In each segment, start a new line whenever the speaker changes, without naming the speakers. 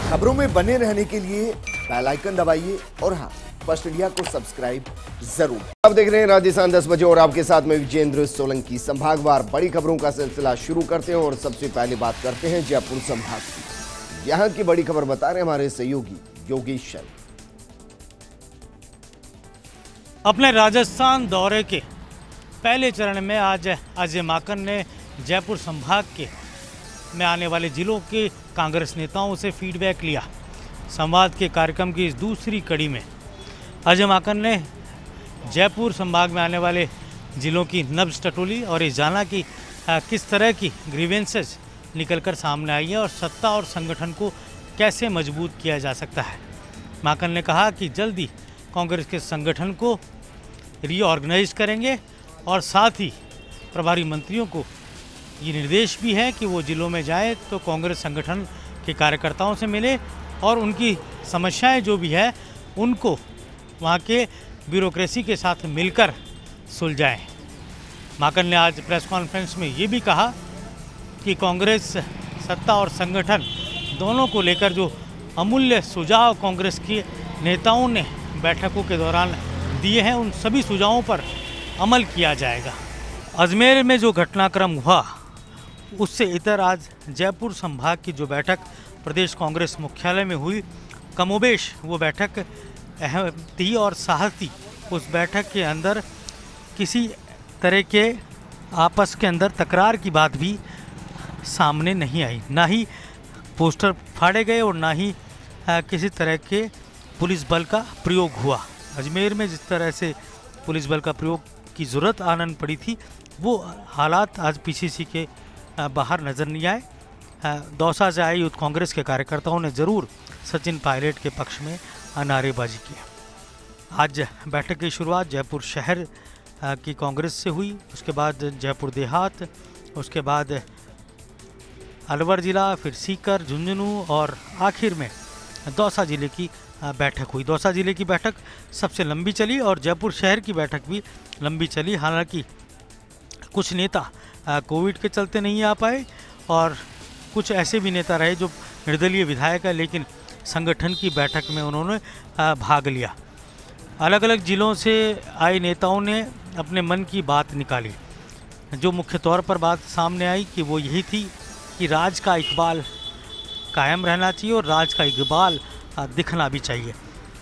खबरों में बने रहने के लिए बेल आइकन दबाइए और हाँ, फर्स्ट इंडिया को सब्सक्राइब जरूर। अब देख रहे हैं राजस्थान 10 बजे और आपके साथ में विजेंद्र सोलंकी। संभागवार बड़ी खबरों का सिलसिला शुरू करते हैं और सबसे पहले बात करते हैं जयपुर संभाग की। यहां की बड़ी खबर बता रहे हमारे सहयोगी योगेश शर्मा।
अपने राजस्थान दौरे के पहले चरण में आज अजय माकन ने जयपुर संभाग के में आने वाले जिलों के कांग्रेस नेताओं से फीडबैक लिया। संवाद के कार्यक्रम की इस दूसरी कड़ी में अजय माकन ने जयपुर संभाग में आने वाले जिलों की नब्ज टटोली और इस जाना कि किस तरह की ग्रीवेंसेस निकलकर सामने आई है और सत्ता और संगठन को कैसे मजबूत किया जा सकता है। माकन ने कहा कि जल्दी कांग्रेस के संगठन को रीऑर्गेनाइज करेंगे और साथ ही प्रभारी मंत्रियों को ये निर्देश भी है कि वो जिलों में जाए तो कांग्रेस संगठन के कार्यकर्ताओं से मिले और उनकी समस्याएं जो भी है उनको वहाँ के ब्यूरोक्रेसी के साथ मिलकर सुलझाएं। माकन ने आज प्रेस कॉन्फ्रेंस में ये भी कहा कि कांग्रेस सत्ता और संगठन दोनों को लेकर जो अमूल्य सुझाव कांग्रेस के नेताओं ने बैठकों के दौरान दिए हैं उन सभी सुझावों पर अमल किया जाएगा। अजमेर में जो घटनाक्रम हुआ उससे इतर आज जयपुर संभाग की जो बैठक प्रदेश कांग्रेस मुख्यालय में हुई, कमोबेश वो बैठक अहम थी और साहसी। उस बैठक के अंदर किसी तरह के आपस के अंदर तकरार की बात भी सामने नहीं आई, ना ही पोस्टर फाड़े गए और ना ही किसी तरह के पुलिस बल का प्रयोग हुआ। अजमेर में जिस तरह से पुलिस बल का प्रयोग की ज़रूरत आनन पड़ी थी वो हालात आज पीसीसी के बाहर नज़र नहीं आए। दौसा से आई यूथ कांग्रेस के कार्यकर्ताओं ने ज़रूर सचिन पायलट के पक्ष में नारेबाजी की। आज बैठक की शुरुआत जयपुर शहर की कांग्रेस से हुई, उसके बाद जयपुर देहात, उसके बाद अलवर ज़िला, फिर सीकर, झुंझुनू और आखिर में दौसा ज़िले की बैठक हुई। दौसा ज़िले की बैठक सबसे लंबी चली और जयपुर शहर की बैठक भी लंबी चली। हालांकि कुछ नेता कोविड के चलते नहीं आ पाए और कुछ ऐसे भी नेता रहे जो निर्दलीय विधायक है लेकिन संगठन की बैठक में उन्होंने भाग लिया। अलग अलग ज़िलों से आए नेताओं ने अपने मन की बात निकाली। जो मुख्य तौर पर बात सामने आई कि वो यही थी कि राज का इकबाल कायम रहना चाहिए और राज का इकबाल दिखना भी चाहिए।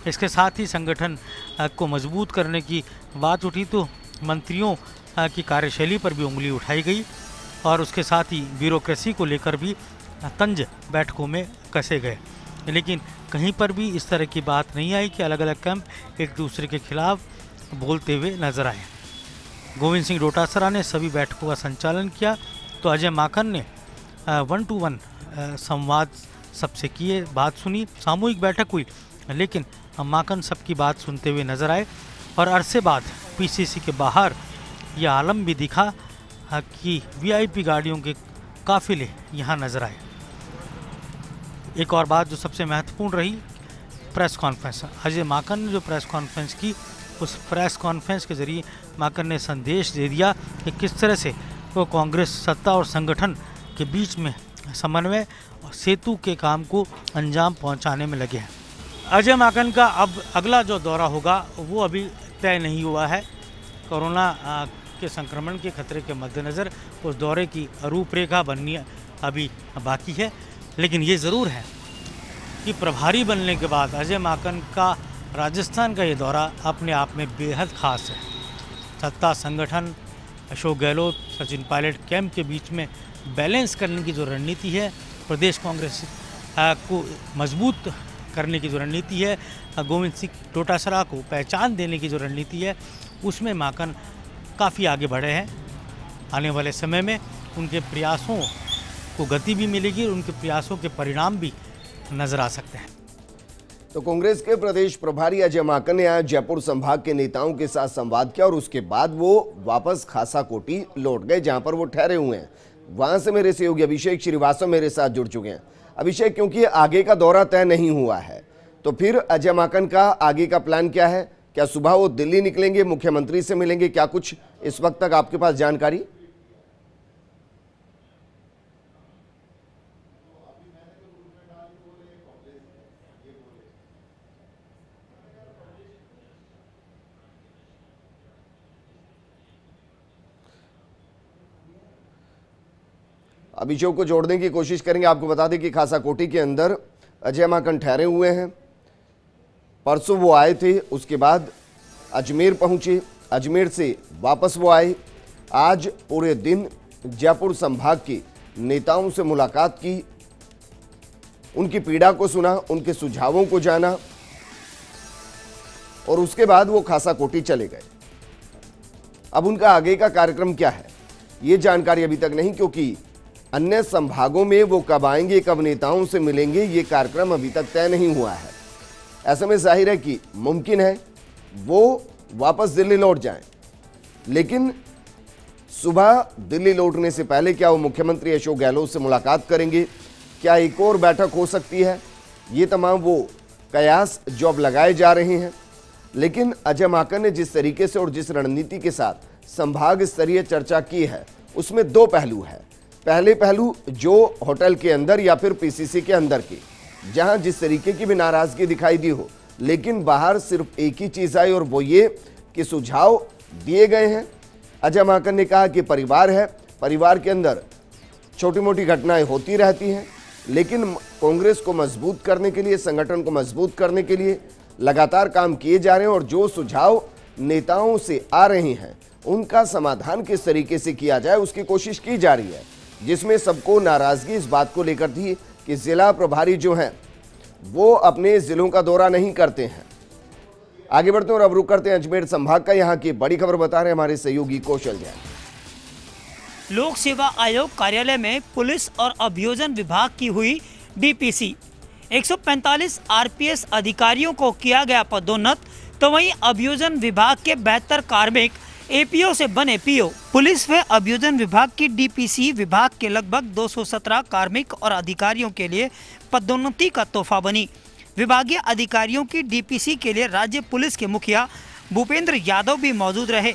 इसके साथ ही संगठन को मजबूत करने की बात उठी तो मंत्रियों की कार्यशैली पर भी उंगली उठाई गई और उसके साथ ही ब्यूरोक्रेसी को लेकर भी तंज बैठकों में कसे गए। लेकिन कहीं पर भी इस तरह की बात नहीं आई कि अलग अलग कैंप एक दूसरे के खिलाफ बोलते हुए नजर आए। गोविंद सिंह डोटासरा ने सभी बैठकों का संचालन किया तो अजय माकन ने 1-to-1 संवाद सबसे किए, बात सुनी। सामूहिक बैठक हुई लेकिन माकन सबकी बात सुनते हुए नजर आए और अरसे बाद पीसीसी के बाहर यह आलम भी दिखा कि वीआईपी गाड़ियों के काफिले यहाँ नजर आए। एक और बात जो सबसे महत्वपूर्ण रही, प्रेस कॉन्फ्रेंस। अजय माकन ने जो प्रेस कॉन्फ्रेंस की उस प्रेस कॉन्फ्रेंस के जरिए माकन ने संदेश दे दिया कि किस तरह से वो कांग्रेस सत्ता और संगठन के बीच में समन्वय और सेतु के काम को अंजाम पहुंचाने में लगे हैं। अजय माकन का अब अगला जो दौरा होगा वो अभी तय नहीं हुआ है। कोरोना के संक्रमण के खतरे के मद्देनज़र उस दौरे की रूपरेखा बननी अभी बाकी है। लेकिन ये ज़रूर है कि प्रभारी बनने के बाद अजय माकन का राजस्थान का ये दौरा अपने आप में बेहद ख़ास है। सत्ता, संगठन, अशोक गहलोत, सचिन पायलट कैंप के बीच में बैलेंस करने की जो रणनीति है, प्रदेश कांग्रेस को मजबूत करने की जो रणनीति है, गोविंद सिंह डोटासरा को पहचान देने की जो रणनीति है, उसमें माकन काफ़ी आगे बढ़े हैं। आने वाले समय में उनके प्रयासों को गति भी मिलेगी और उनके प्रयासों के परिणाम भी नजर आ सकते हैं।
तो कांग्रेस के प्रदेश प्रभारी अजय माकन ने आज जयपुर संभाग के नेताओं के साथ संवाद किया और उसके बाद वो वापस खासाकोटी लौट गए जहां पर वो ठहरे हुए हैं। वहां से मेरे सहयोगी अभिषेक श्रीवास्तव मेरे साथ जुड़ चुके हैं। अभिषेक, क्योंकि आगे का दौरा तय नहीं हुआ है तो फिर अजय माकन का आगे का प्लान क्या है? क्या सुबह वो दिल्ली निकलेंगे, मुख्यमंत्री से मिलेंगे? क्या कुछ इस वक्त तक आपके पास जानकारी? अभिषेक को जोड़ने की कोशिश करेंगे। आपको बता दें कि खासाकोटी के अंदर अजय माकन ठहरे हुए हैं। परसों वो आए थे, उसके बाद अजमेर पहुंचे, अजमेर से वापस वो आए। आज पूरे दिन जयपुर संभाग के नेताओं से मुलाकात की, उनकी पीड़ा को सुना, उनके सुझावों को जाना और उसके बाद वो खासाकोटी चले गए। अब उनका आगे का कार्यक्रम क्या है ये जानकारी अभी तक नहीं, क्योंकि अन्य संभागों में वो कब आएंगे, कब नेताओं से मिलेंगे, ये कार्यक्रम अभी तक तय नहीं हुआ है। ऐसे में जाहिर है कि मुमकिन है वो वापस दिल्ली लौट जाएं, लेकिन सुबह दिल्ली लौटने से पहले क्या वो मुख्यमंत्री अशोक गहलोत से मुलाकात करेंगे, क्या एक और बैठक हो सकती है, ये तमाम वो कयास जो अब लगाए जा रहे हैं। लेकिन अजय माकन ने जिस तरीके से और जिस रणनीति के साथ संभाग स्तरीय चर्चा की है, उसमें दो पहलू है। पहले पहलू जो होटल के अंदर या फिर पीसीसी के अंदर के, जहां जिस तरीके की भी नाराजगी दिखाई दी हो, लेकिन बाहर सिर्फ एक ही चीज आई और वो ये कि सुझाव दिए गए हैं। अजय माकन ने कहा कि परिवार है, परिवार के अंदर छोटी मोटी घटनाएं होती रहती हैं, लेकिन कांग्रेस को मजबूत करने के लिए, संगठन को मजबूत करने के लिए लगातार काम किए जा रहे हैं और जो सुझाव नेताओं से आ रहे हैं उनका समाधान किस तरीके से किया जाए उसकी कोशिश की जा रही है, जिसमें सबको नाराजगी इस बात को लेकर थी कि जिला प्रभारी जो हैं वो अपने जिलों का दौरा नहीं करते हैं। आगे बढ़ते हैं और अब रुक करते हैं अजमेर संभाग का। यहाँ की बड़ी खबर बता रहे हैं हमारे सहयोगी कौशल जैन।
लोक सेवा आयोग कार्यालय में पुलिस और अभियोजन विभाग की हुई डीपीसी, 145 आरपीएस अधिकारियों को किया गया पदोन्नत, तो वहीं अभियोजन विभाग के 72 कार्मिक एपीओ से बने पीओ। पुलिस व अभियोजन विभाग की डीपीसी विभाग के लगभग 217 कार्मिक और अधिकारियों के लिए पदोन्नति का तोहफा बनी। विभागीय अधिकारियों की डीपीसी के लिए राज्य पुलिस के मुखिया भूपेंद्र यादव भी मौजूद रहे।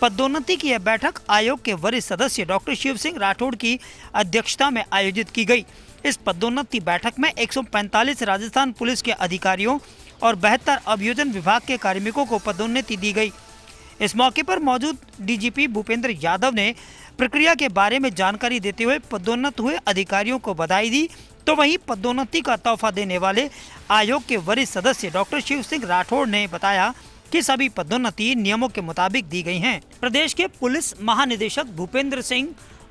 पदोन्नति की यह बैठक आयोग के वरिष्ठ सदस्य डॉक्टर शिव सिंह राठौड़ की अध्यक्षता में आयोजित की गई। इस पदोन्नति बैठक में 145 राजस्थान पुलिस के अधिकारियों और 72 अभियोजन विभाग के कार्मिकों को पदोन्नति दी गई। इस मौके पर मौजूद डीजीपी भूपेंद्र यादव ने प्रक्रिया के बारे में जानकारी देते हुए पदोन्नत हुए अधिकारियों को बधाई दी, तो वहीं पदोन्नति का तोहफा देने वाले आयोग के वरिष्ठ सदस्य डॉक्टर शिव सिंह राठौड़ ने बताया कि सभी पदोन्नति नियमों के मुताबिक दी गई हैं। प्रदेश के पुलिस महानिदेशक भूपेंद्र सिंह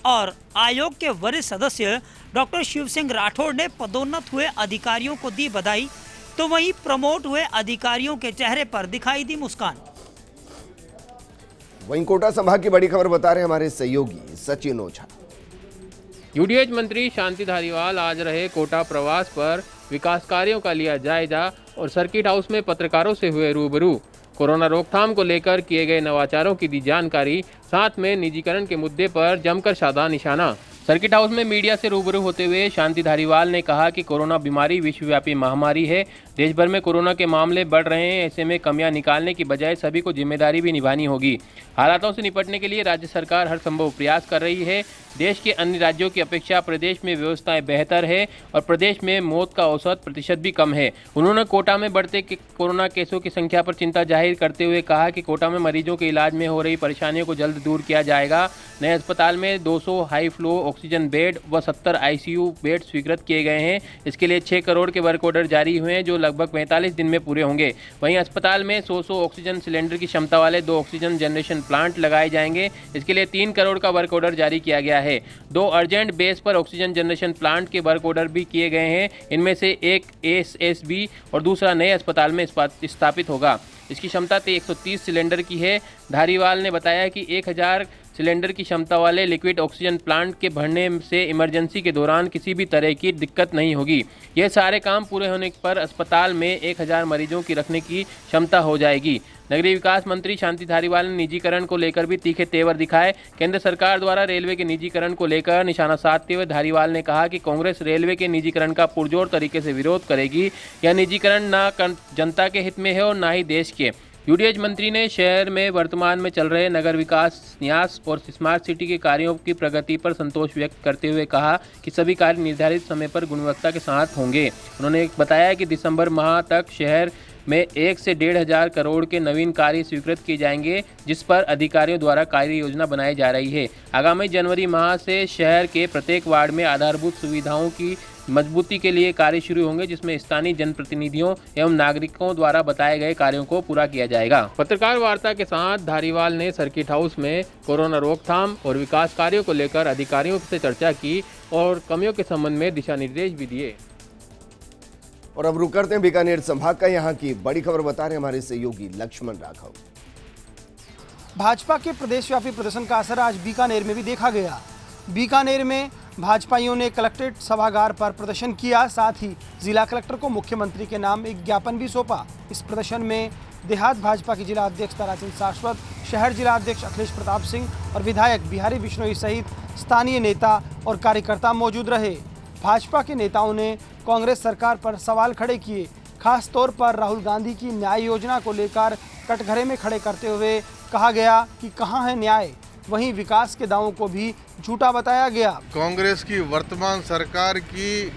और आयोग के वरिष्ठ सदस्य डॉक्टर शिव सिंह राठौड़ ने पदोन्नत हुए अधिकारियों को दी बधाई, तो वहीं प्रमोट हुए अधिकारियों के चेहरे पर दिखाई दी मुस्कान।
वहीं कोटा संभाग की बड़ी खबर बता रहे हैं हमारे सहयोगी सचिन ओझा।
यूडीएच मंत्री शांति धारीवाल आज रहे कोटा प्रवास पर विकास कार्यों का लिया जायजा और सर्किट हाउस में पत्रकारों से हुए रूबरू। कोरोना रोकथाम को लेकर किए गए नवाचारों की दी जानकारी, साथ में निजीकरण के मुद्दे पर जमकर साधा निशाना। सर्किट हाउस में मीडिया से रूबरू होते हुए शांति धारीवाल ने कहा कि कोरोना बीमारी विश्वव्यापी महामारी है, देश भर में कोरोना के मामले बढ़ रहे हैं। ऐसे में कमियां निकालने की बजाय सभी को जिम्मेदारी भी निभानी होगी। हालातों से निपटने के लिए राज्य सरकार हर संभव प्रयास कर रही है। देश के अन्य राज्यों की अपेक्षा प्रदेश में व्यवस्थाएं बेहतर है और प्रदेश में मौत का औसत प्रतिशत भी कम है। उन्होंने कोटा में बढ़ते कोरोना केसों की संख्या पर चिंता जाहिर करते हुए कहा कि कोटा में मरीजों के इलाज में हो रही परेशानियों को जल्द दूर किया जाएगा। नए अस्पताल में 200 हाई फ्लो ऑक्सीजन बेड व 70 आईसीयू बेड स्वीकृत किए गए हैं। इसके लिए 6 करोड़ के वर्क ऑर्डर जारी हुए हैं, जो लगभग 45 दिन में पूरे होंगे। वहीं अस्पताल में 100 ऑक्सीजन सिलेंडर की क्षमता वाले 2 ऑक्सीजन जनरेशन प्लांट लगाए जाएंगे। इसके लिए 3 करोड़ का वर्क ऑर्डर जारी किया गया है। 2 अर्जेंट बेस पर ऑक्सीजन जनरेशन प्लांट के वर्क ऑर्डर भी किए गए हैं। इनमें से एक एसएसबी और दूसरा नए अस्पताल में स्थापित होगा। इसकी क्षमता 130 सिलेंडर की है। धारीवाल ने बताया कि 1000 सिलेंडर की क्षमता वाले लिक्विड ऑक्सीजन प्लांट के भरने से इमरजेंसी के दौरान किसी भी तरह की दिक्कत नहीं होगी। ये सारे काम पूरे होने पर अस्पताल में 1000 मरीजों की रखने की क्षमता हो जाएगी। नगरीय विकास मंत्री शांति धारीवाल ने निजीकरण को लेकर भी तीखे तेवर दिखाए। केंद्र सरकार द्वारा रेलवे के निजीकरण को लेकर निशाना साधते हुए धारीवाल ने कहा कि कांग्रेस रेलवे के निजीकरण का पुरजोर तरीके से विरोध करेगी। यह निजीकरण न जनता के हित में है और न ही देश के। यूडीएच मंत्री ने शहर में वर्तमान में चल रहे नगर विकास, न्यास और स्मार्ट सिटी के कार्यों की प्रगति पर संतोष व्यक्त करते हुए कहा कि सभी कार्य निर्धारित समय पर गुणवत्ता के साथ होंगे। उन्होंने बताया कि दिसंबर माह तक शहर में 1 से 1,500 करोड़ के नवीन कार्य स्वीकृत किए जाएंगे, जिस पर अधिकारियों द्वारा कार्य योजना बनाई जा रही है। आगामी जनवरी माह से शहर के प्रत्येक वार्ड में आधारभूत सुविधाओं की मजबूती के लिए कार्य शुरू होंगे, जिसमें स्थानीय जनप्रतिनिधियों एवं नागरिकों द्वारा बताए गए कार्यों को पूरा किया जाएगा। पत्रकार वार्ता के साथ धारीवाल ने सर्किट हाउस में कोरोना रोकथाम और विकास कार्यों को लेकर अधिकारियों से चर्चा की और कमियों के संबंध में दिशा निर्देश भी दिए।
और अब रुक करते हैं बीकानेर संभाग का, यहाँ की बड़ी खबर बता रहे हमारे सहयोगी लक्ष्मण राघव।
भाजपा के प्रदेशव्यापी प्रदर्शन का असर आज बीकानेर में भी देखा गया। बीकानेर में भाजपाइयों ने कलेक्ट्रेट सभागार पर प्रदर्शन किया, साथ ही जिला कलेक्टर को मुख्यमंत्री के नाम एक ज्ञापन भी सौंपा। इस प्रदर्शन में देहात भाजपा के जिला अध्यक्ष ताराचंद शाश्वत, शहर जिला अध्यक्ष अखिलेश प्रताप सिंह और विधायक बिहारी बिश्नोई सहित स्थानीय नेता और कार्यकर्ता मौजूद रहे। भाजपा के नेताओं ने कांग्रेस सरकार पर सवाल खड़े किए, खास तौर पर राहुल गांधी की न्याय योजना को लेकर कटघरे में खड़े करते हुए कहा गया कि कहां है न्याय, वहीं विकास के दावों को भी झूठा बताया गया।
कांग्रेस की वर्तमान सरकार की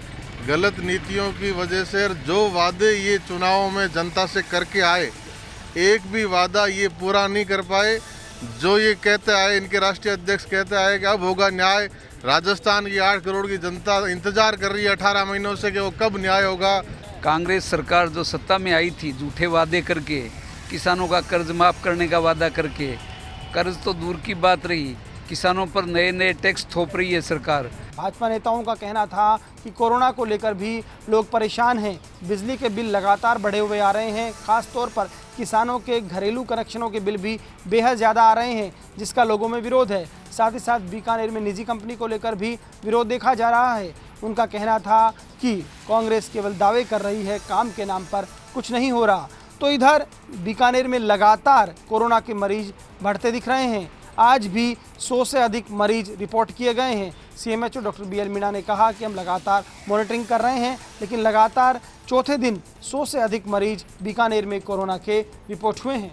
गलत नीतियों की वजह से जो वादे ये चुनावों में जनता से करके आए, एक भी वादा ये पूरा नहीं कर पाए। जो ये कहते आए, इनके राष्ट्रीय अध्यक्ष कहते आए कि अब होगा न्याय। राजस्थान की 8 करोड़ की जनता इंतजार कर रही है 18 महीनों से कि वो कब न्याय होगा।
कांग्रेस सरकार जो सत्ता में आई थी, झूठे वादे करके, किसानों का कर्ज माफ करने का वादा करके, कर्ज तो दूर की बात रही, किसानों पर नए नए टैक्स थोप रही है सरकार।
भाजपा नेताओं का कहना था कि कोरोना को लेकर भी लोग परेशान हैं। बिजली के बिल लगातार बढ़े हुए आ रहे हैं, खास तौर पर किसानों के घरेलू कनेक्शनों के बिल भी बेहद ज़्यादा आ रहे हैं, जिसका लोगों में विरोध है। साथ ही साथ बीकानेर में निजी कंपनी को लेकर भी विरोध देखा जा रहा है। उनका कहना था कि कांग्रेस केवल दावे कर रही है, काम के नाम पर कुछ नहीं हो रहा। तो इधर बीकानेर में लगातार कोरोना के मरीज बढ़ते दिख रहे हैं। आज भी 100 से अधिक मरीज रिपोर्ट किए गए हैं। सीएमएचओ डॉक्टर बीएल मीणा ने कहा कि हम लगातार मॉनिटरिंग कर रहे हैं, लेकिन लगातार चौथे दिन 100 से अधिक मरीज बीकानेर में कोरोना के रिपोर्ट हुए हैं।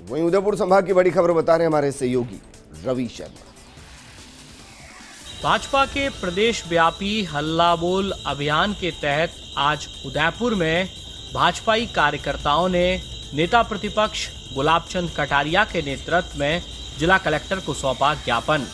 वहीं उदयपुर संभाग की बड़ी खबर बता रहे हमारे सहयोगी रवि शर्मा।
भाजपा के प्रदेश व्यापी हल्ला बोल अभियान के तहत आज उदयपुर में भाजपाई कार्यकर्ताओं ने नेता प्रतिपक्ष गुलाबचंद कटारिया के नेतृत्व में जिला कलेक्टर को सौंपा ज्ञापन।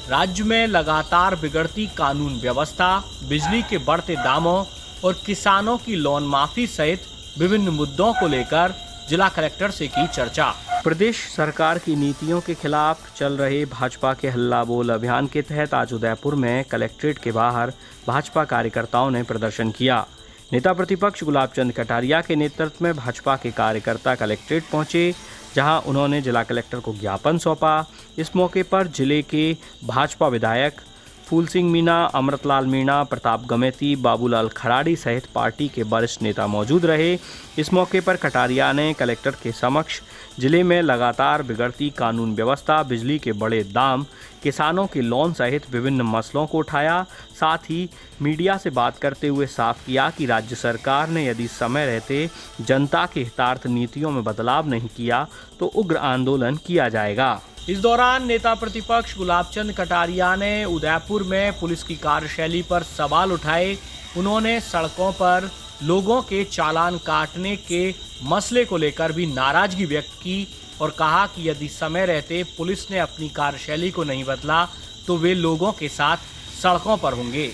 राज्य में लगातार बिगड़ती कानून व्यवस्था, बिजली के बढ़ते दामों और किसानों की लोन माफी सहित विभिन्न मुद्दों को लेकर जिला कलेक्टर से की चर्चा। प्रदेश सरकार की नीतियों के खिलाफ चल रहे भाजपा के हल्ला बोल अभियान के तहत आज उदयपुर में कलेक्ट्रेट के बाहर भाजपा कार्यकर्ताओं ने प्रदर्शन किया। नेता प्रतिपक्ष गुलाबचंद कटारिया के नेतृत्व में भाजपा के कार्यकर्ता कलेक्ट्रेट पहुंचे, जहां उन्होंने जिला कलेक्टर को ज्ञापन सौंपा। इस मौके पर जिले के भाजपा विधायक फूल सिंह मीणा, अमृतलाल मीणा, प्रताप गमेती, बाबूलाल खराड़ी सहित पार्टी के वरिष्ठ नेता मौजूद रहे। इस मौके पर कटारिया ने कलेक्टर के समक्ष जिले में लगातार बिगड़ती कानून व्यवस्था, बिजली के बड़े दाम, किसानों के लोन सहित विभिन्न मसलों को उठाया। साथ ही मीडिया से बात करते हुए साफ किया कि राज्य सरकार ने यदि समय रहते जनता के हितार्थ नीतियों में बदलाव नहीं किया तो उग्र आंदोलन किया जाएगा। इस दौरान नेता प्रतिपक्ष गुलाबचंद कटारिया ने उदयपुर में पुलिस की कार्यशैली पर सवाल उठाए। उन्होंने सड़कों पर लोगों के चालान काटने के मसले को लेकर भी नाराजगी व्यक्त की और कहा कि यदि समय रहते पुलिस ने अपनी कार्यशैली को नहीं बदला तो वे लोगों के साथ सड़कों पर होंगे।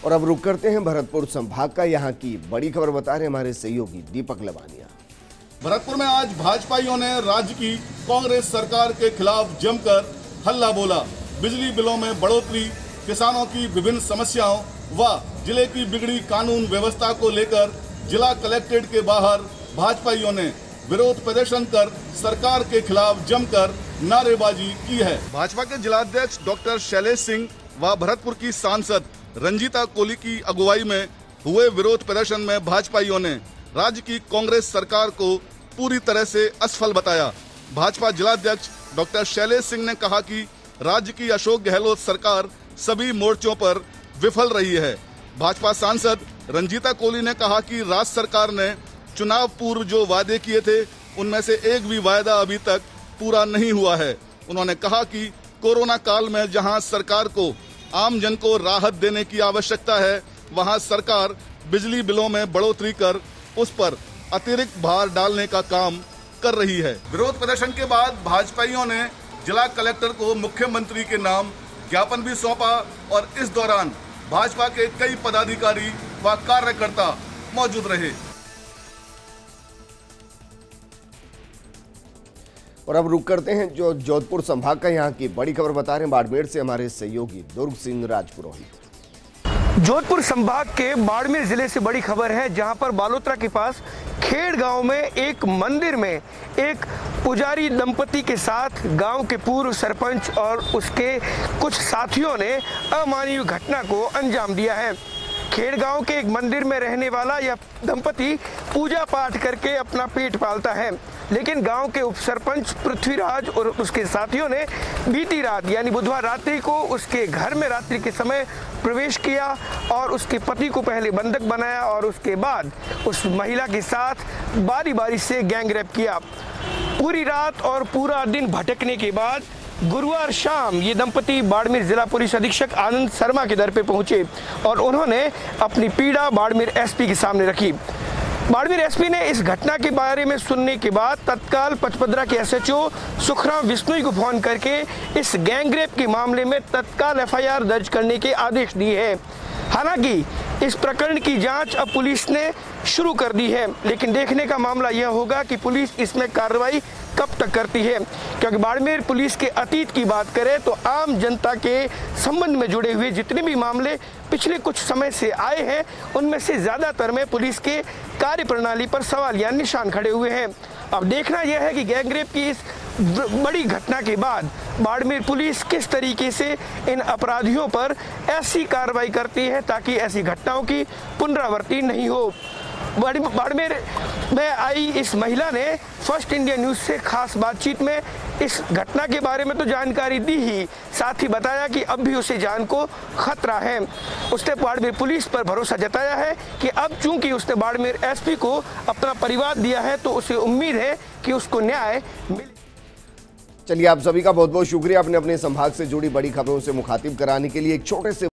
और अब रुक करते हैं भरतपुर संभाग का, यहाँ की बड़ी खबर बता रहे हमारे सहयोगी दीपक लवानिया।
भरतपुर में आज भाजपाइयों ने राज्य की कांग्रेस सरकार के खिलाफ जमकर हल्ला बोला। बिजली बिलों में बढ़ोतरी, किसानों की विभिन्न समस्याओं व जिले की बिगड़ी कानून व्यवस्था को लेकर जिला कलेक्ट्रेट के बाहर भाजपाइयों ने विरोध प्रदर्शन कर सरकार के खिलाफ जमकर नारेबाजी की है। भाजपा के जिलाध्यक्ष डॉक्टर शैलेश सिंह व भरतपुर की सांसद रंजीता कोली की अगुवाई में हुए विरोध प्रदर्शन में भाजपाइयों ने राज्य की कांग्रेस सरकार को पूरी तरह से असफल बताया। भाजपा जिलाध्यक्ष डॉक्टर शैलेश सिंह ने कहा कि राज्य की अशोक गहलोत सरकार सभी मोर्चों पर विफल रही है। भाजपा सांसद रंजीता कोली ने कहा कि राज्य सरकार ने चुनाव पूर्व जो वादे किए थे उनमें से एक भी वायदा अभी तक पूरा नहीं हुआ है। उन्होंने कहा कि कोरोना काल में जहां सरकार को आम जन को राहत देने की आवश्यकता है, वहां सरकार बिजली बिलों में बढ़ोतरी कर उस पर अतिरिक्त भार डालने का काम कर रही है। विरोध प्रदर्शन के बाद भाजपाइयों ने जिला कलेक्टर को मुख्यमंत्री के नाम ज्ञापन भी सौंपा और इस दौरान भाजपा के कई पदाधिकारी व कार्यकर्ता मौजूद रहे।
और अब रुक करते हैं जो जोधपुर संभाग का यहाँ की बड़ी खबर बता रहे हैं बाड़मेर से हमारे सहयोगी दुर्ग सिंह राजपुरोहित।
जोधपुर संभाग के बाड़मेर जिले से बड़ी खबर है, जहां पर बालोतरा के पास खेड़ गांव में एक मंदिर में एक पुजारी दंपति के साथ गांव के पूर्व सरपंच और उसके कुछ साथियों ने अमानवीय घटना को अंजाम दिया है। खेड़ गांव के एक मंदिर में रहने वाला यह दंपति पूजा पाठ करके अपना पेट पालता है, लेकिन गांव के उपसरपंच पृथ्वीराज और उसके साथियों ने बीती रात यानी बुधवार रात्रि को उसके घर में रात्रि के समय प्रवेश किया और उसके पति को पहले बंधक बनाया और उसके बाद उस महिला के साथ बारी बारी से गैंगरेप किया। पूरी रात और पूरा दिन भटकने के बाद गुरुवार शाम ये दंपति बाड़मेर जिला पुलिस अधीक्षक आनंद शर्मा के दर पे पहुंचे और उन्होंने अपनी पीड़ा बाड़मेर एसपी के सामने रखी। बाड़मेर एसपी ने इस घटना के बारे में सुनने के बाद तत्काल पचपदरा के एसएचओ सुखराम विश्नोई को फोन करके इस गैंगरेप के मामले में तत्काल एफआईआर दर्ज करने के आदेश दिए हैं। हालांकि इस प्रकरण की जांच अब पुलिस ने शुरू कर दी है, लेकिन देखने का मामला यह होगा कि पुलिस इसमें कार्रवाई कब तक करती है, क्योंकि बाड़मेर पुलिस के अतीत की बात करें तो आम जनता के संबंध में जुड़े हुए जितने भी मामले पिछले कुछ समय से आए हैं उनमें से ज़्यादातर में पुलिस के कार्यप्रणाली पर सवाल या निशान खड़े हुए हैं। अब देखना यह है कि गैंगरेप की इस बड़ी घटना के बाद बाड़मेर पुलिस किस तरीके से इन अपराधियों पर ऐसी कार्रवाई करती है ताकि ऐसी घटनाओं की पुनरावृत्ति नहीं हो। बाड़मेर में आई इस महिला ने फर्स्ट इंडिया न्यूज़ से खास बातचीत में इस घटना के बारे में तो जानकारी दी ही, साथ ही बताया कि अब भी उसे जान को खतरा है। उसने बाड़मेर पुलिस पर भरोसा जताया है कि अब चूंकि उसने बाड़मेर एसपी को अपना परिवार दिया है तो उसे उम्मीद है कि उसको न्याय मिले।
चलिए, आप सभी का बहुत बहुत शुक्रिया अपने अपने संभाग से जुड़ी बड़ी खबरों से मुखातिब कराने के लिए। एक छोटे से